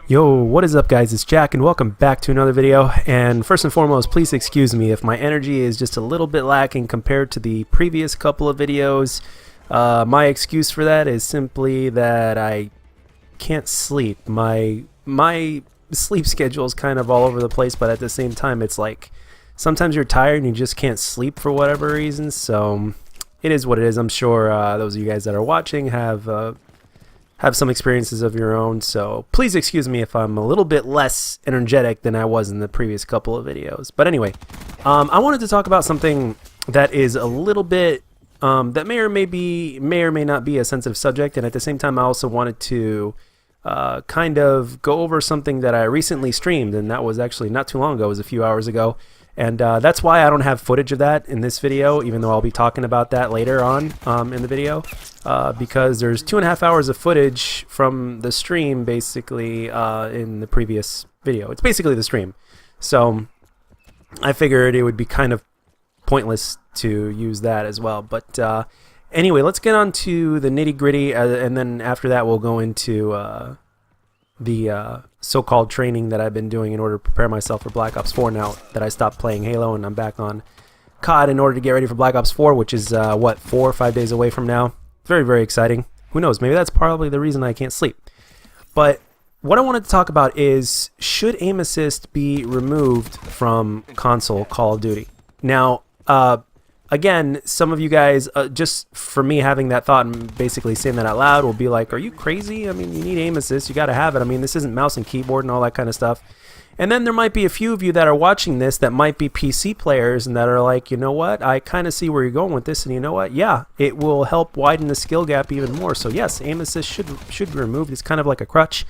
Yo, what is up guys, it's Jack and welcome back to another video. And first and foremost, please excuse me if my energy is just a little bit lacking compared to the previous couple of videos. My excuse for that is simply that I can't sleep. My sleep schedule is kind of all over the place, but at the same time it's like sometimes you're tired and you just can't sleep for whatever reason, so it is what it is. I'm sure those of you guys that are watching have some experiences of your own, so please excuse me if I'm a little bit less energetic than I was in the previous couple of videos. But anyway, I wanted to talk about something that is a little bit that may or may not be a sensitive subject, and at the same time I also wanted to kind of go over something that I recently streamed, and that was actually not too long ago. It was a few hours ago. And that's why I don't have footage of that in this video, even though I'll be talking about that later on in the video, because there's 2.5 hours of footage from the stream basically in the previous video. It's basically the stream. So I figured it would be kind of pointless to use that as well. But anyway, let's get on to the nitty-gritty, and then after that we'll go into the so-called training that I've been doing in order to prepare myself for Black Ops 4 now that I stopped playing Halo and I'm back on COD in order to get ready for Black Ops 4, which is, what, 4 or 5 days away from now. Very, very exciting. Who knows, maybe that's probably the reason I can't sleep. But what I wanted to talk about is, should aim assist be removed from console Call of Duty? Now, again, some of you guys, just for me having that thought and basically saying that out loud, will be like, are you crazy? I mean, you need aim assist, you gotta have it. I mean, this isn't mouse and keyboard and all that kind of stuff. And then there might be a few of you that are watching this that might be PC players and that are like, you know what, I kind of see where you're going with this, and you know what, yeah, it will help widen the skill gap even more. So yes, aim assist should be removed. It's kind of like a crutch.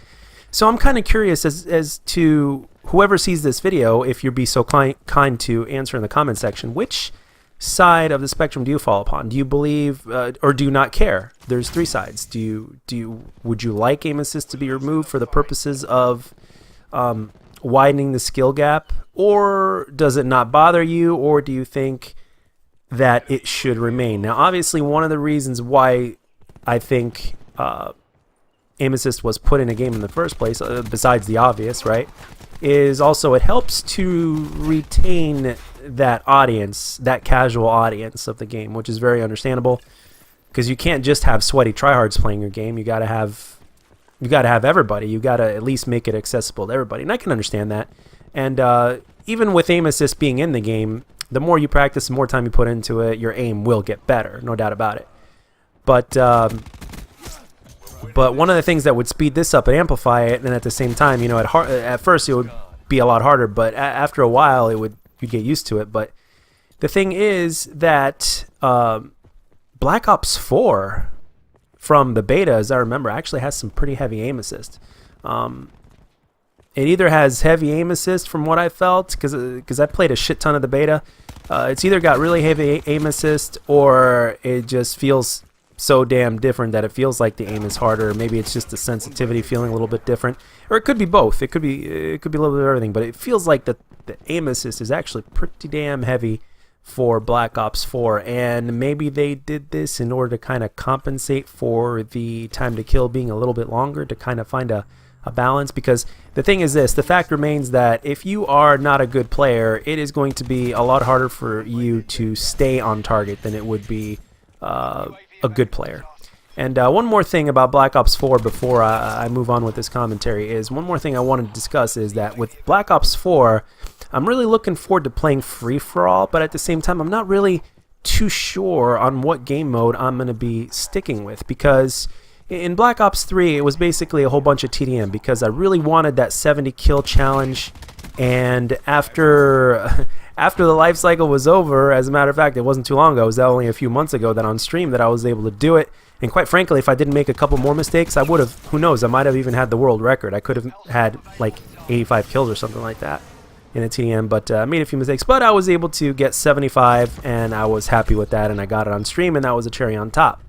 So I'm kind of curious as to whoever sees this video, if you'd be so kind to answer in the comment section, which side of the spectrum do you fall upon? Do you believe or do you not care? There's three sides. Would you like aim assist to be removed for the purposes of widening the skill gap, or does it not bother you, or do you think that it should remain? Now obviously one of the reasons why I think aim assist was put in a game in the first place, besides the obvious, right, is also it helps to retain that audience, that casual audience of the game, which is very understandable, because you can't just have sweaty tryhards playing your game. You gotta have everybody. You gotta at least make it accessible to everybody, and I can understand that. And even with aim assist being in the game, the more you practice, the more time you put into it, your aim will get better, no doubt about it. But one of the things that would speed this up and amplify it, and at the same time, you know, at first it would be a lot harder, but after a while you'd get used to it. But the thing is that Black Ops 4 from the beta, as I remember, actually has some pretty heavy aim assist. It either has heavy aim assist from what I felt, because I played a shit ton of the beta. It's either got really heavy aim assist, or it just feels so damn different that it feels like the aim is harder. Maybe it's just the sensitivity feeling a little bit different, or it could be both. It could be a little bit of everything, but it feels like the aim assist is actually pretty damn heavy for Black Ops 4, and maybe they did this in order to kind of compensate for the time to kill being a little bit longer, to kind of find a balance. Because the thing is this, the fact remains that if you are not a good player, it is going to be a lot harder for you to stay on target than it would be a good player. And one more thing about Black Ops 4 before I move on with this commentary is, one more thing I wanted to discuss is that with Black Ops 4, I'm really looking forward to playing free-for-all, but at the same time I'm not really too sure on what game mode I'm going to be sticking with, because in Black Ops 3 it was basically a whole bunch of TDM, because I really wanted that 70 kill challenge, and after the life cycle was over, as a matter of fact, it wasn't too long ago, it was only a few months ago that on stream that I was able to do it. And quite frankly, if I didn't make a couple more mistakes, I would have, who knows, I might have even had the world record. I could have had like 85 kills or something like that in a TDM, but I made a few mistakes. But I was able to get 75, and I was happy with that, and I got it on stream, and that was a cherry on top.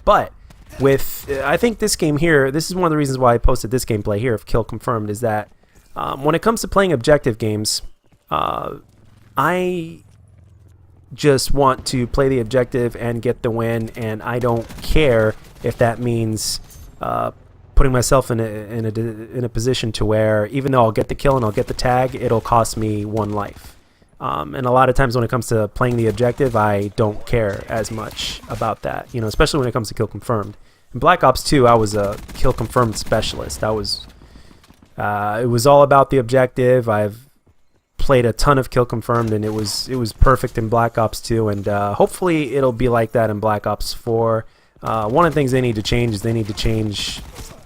But with, I think this game here, this is one of the reasons why I posted this gameplay here, if kill confirmed, is that when it comes to playing objective games, I just want to play the objective and get the win, and I don't care if that means putting myself in a position to where even though I'll get the kill and I'll get the tag, it'll cost me 1 life. And a lot of times when it comes to playing the objective, I don't care as much about that, you know, especially when it comes to kill confirmed. In Black Ops 2, I was a kill confirmed specialist. It was all about the objective. I've played a ton of kill confirmed, and it was perfect in Black Ops 2, and hopefully it'll be like that in Black Ops 4. One of the things they need to change is they need to change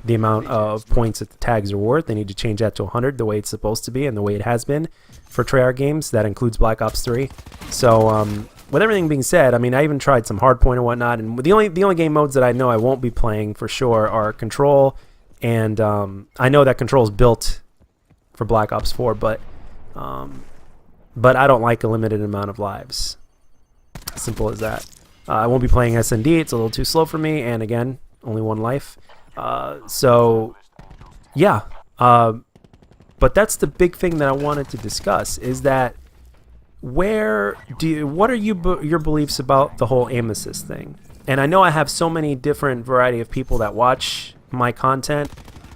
the amount of points that the tags are worth. They need to change that to 100 the way it's supposed to be and the way it has been for Treyarch games. That includes Black Ops 3. So with everything being said, I mean, I even tried some hardpoint and whatnot, and the only game modes that I know I won't be playing for sure are Control, and I know that Control is built for Black Ops 4, but I don't like a limited amount of lives. Simple as that. I won't be playing SND. It's a little too slow for me, and again, only 1 life. So, yeah. But that's the big thing that I wanted to discuss, is that what are your beliefs about the whole aim assist thing? And I know I have so many different variety of people that watch my content,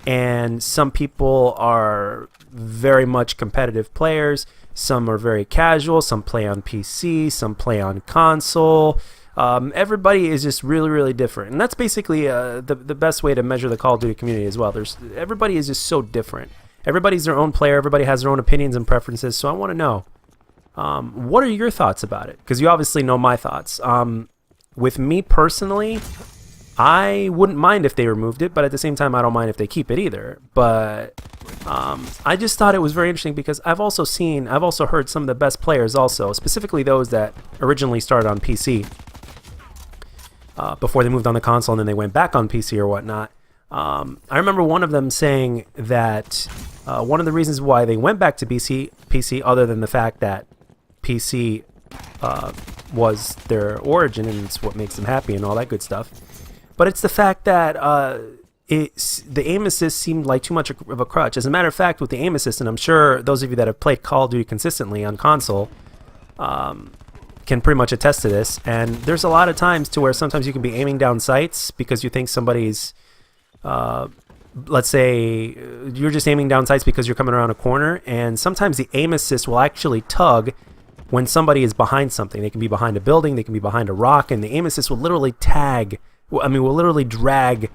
and some people are very much competitive players, some are very casual, some play on PC, some play on console. Everybody is just really, really different, and that's basically the best way to measure the Call of Duty community as well. Everybody is just so different. Everybody's their own player. Everybody has their own opinions and preferences. So I want to know, what are your thoughts about it? Because you obviously know my thoughts. With me personally, I wouldn't mind if they removed it, but at the same time, I don't mind if they keep it either. But I just thought it was very interesting because I've also heard some of the best players also, specifically those that originally started on PC. Before they moved on the console and then they went back on PC or whatnot. I remember one of them saying that one of the reasons why they went back to PC, other than the fact that PC was their origin and it's what makes them happy and all that good stuff, but it's the fact that the aim assist seemed like too much of a crutch. As a matter of fact, with the aim assist, and I'm sure those of you that have played Call of Duty consistently on console can pretty much attest to this, and there's a lot of times to where sometimes you can be aiming down sights because you think somebody's let's say you're just aiming down sights because you're coming around a corner, and sometimes the aim assist will actually tug when somebody is behind something. They can be behind a building, they can be behind a rock, and the aim assist will literally will literally drag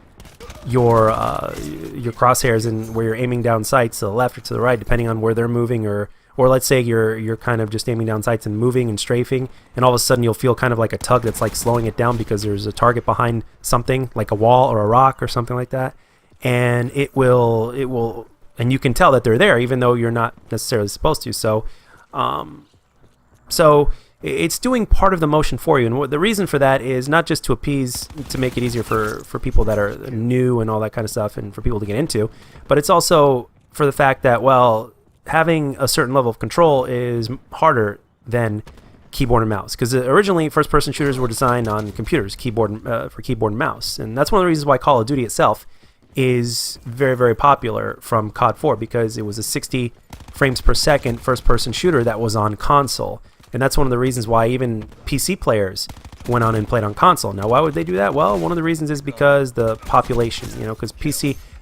your crosshairs and where you're aiming down sights to the left or to the right, depending on where they're moving, or let's say you're kind of just aiming down sights and moving and strafing, and all of a sudden you'll feel kind of like a tug that's like slowing it down because there's a target behind something like a wall or a rock or something like that, and it will and you can tell that they're there even though you're not necessarily supposed to. So it's doing part of the motion for you, and the reason for that is not just to make it easier for people that are new and all that kind of stuff, and for people to get into, but it's also for the fact that, well, having a certain level of control is harder than keyboard and mouse, because originally first-person shooters were designed on computers, for keyboard and mouse, and that's one of the reasons why Call of Duty itself is very, very popular from COD 4, because it was a 60 frames per second first-person shooter that was on console, and that's one of the reasons why even PC players went on and played on console. Now, why would they do that? Well, one of the reasons is because the population, because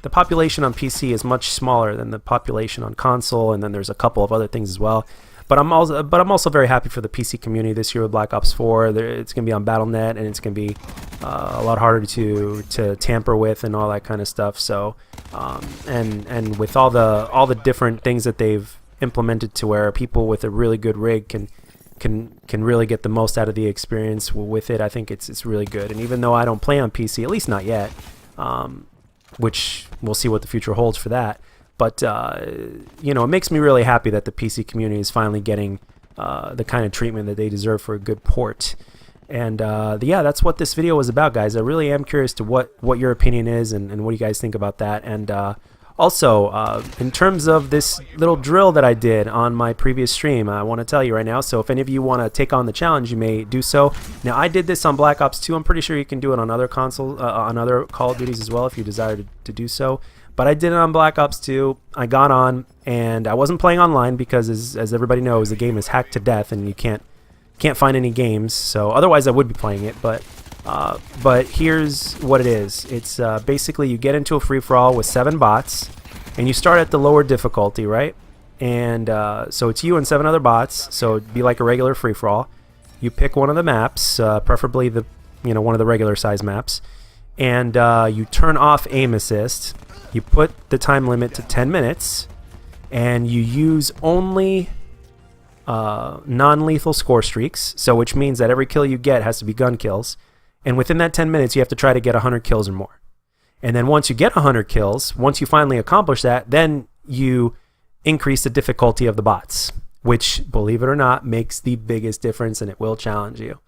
the population on PC is much smaller than the population on console, and then there's a couple of other things as well. But I'm also very happy for the PC community this year with Black Ops 4. It's going to be on Battle.net, and it's going to be a lot harder to tamper with and all that kind of stuff. So, and with all the different things that they've implemented to where people with a really good rig can really get the most out of the experience with it, I think it's really good. And even though I don't play on PC, at least not yet, which we'll see what the future holds for that. But, it makes me really happy that the PC community is finally getting the kind of treatment that they deserve for a good port. And, yeah, that's what this video was about, guys. I really am curious to what your opinion is and what do you guys think about that. And also, in terms of this little drill that I did on my previous stream, I want to tell you right now, so if any of you want to take on the challenge, you may do so. Now, I did this on Black Ops 2. I'm pretty sure you can do it on other consoles, on other Call of Duties as well if you desire to do so. But I did it on Black Ops 2. I got on, and I wasn't playing online because, as everybody knows, the game is hacked to death, and you can't find any games. So otherwise, I would be playing it. But But here's what it is. It's basically you get into a free-for-all with 7 bots, and you start at the lower difficulty, right? And so it's you and 7 other bots, so it'd be like a regular free-for-all. You pick one of the maps, preferably the one of the regular size maps, and you turn off aim assist. You put the time limit to 10 minutes, and you use only non-lethal score streaks, so which means that every kill you get has to be gun kills, and within that 10 minutes you have to try to get 100 kills or more. And then once you get 100 kills, once you finally accomplish that, then you increase the difficulty of the bots, which, believe it or not, makes the biggest difference, and it will challenge you.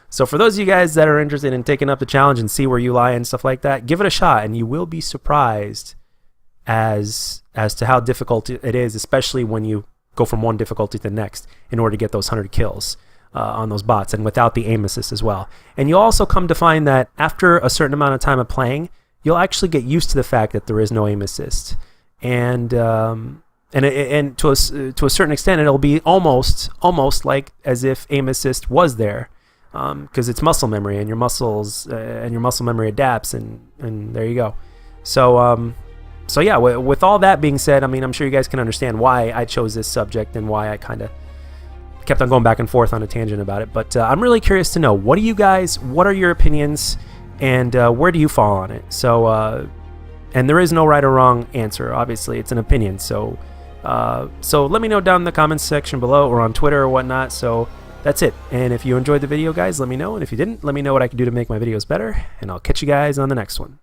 So for those of you guys that are interested in taking up the challenge and see where you lie and stuff like that, give it a shot, and you will be surprised as to how difficult it is, especially when you go from one difficulty to the next in order to get those 100 kills on those bots, and without the aim assist as well. And you'll also come to find that after a certain amount of time of playing, you'll actually get used to the fact that there is no aim assist, and to a certain extent, it'll be almost like as if aim assist was there, because it's muscle memory, and your muscles and your muscle memory adapts, and there you go. So so yeah, with all that being said, I mean, I'm sure you guys can understand why I chose this subject and why I kind of kept on going back and forth on a tangent about it. But I'm really curious to know, what are your opinions, and where do you fall on it? So and there is no right or wrong answer. Obviously, it's an opinion. So so let me know down in the comments section below, or on Twitter or whatnot. So that's it. And if you enjoyed the video, guys, let me know. And if you didn't, let me know what I can do to make my videos better. And I'll catch you guys on the next one.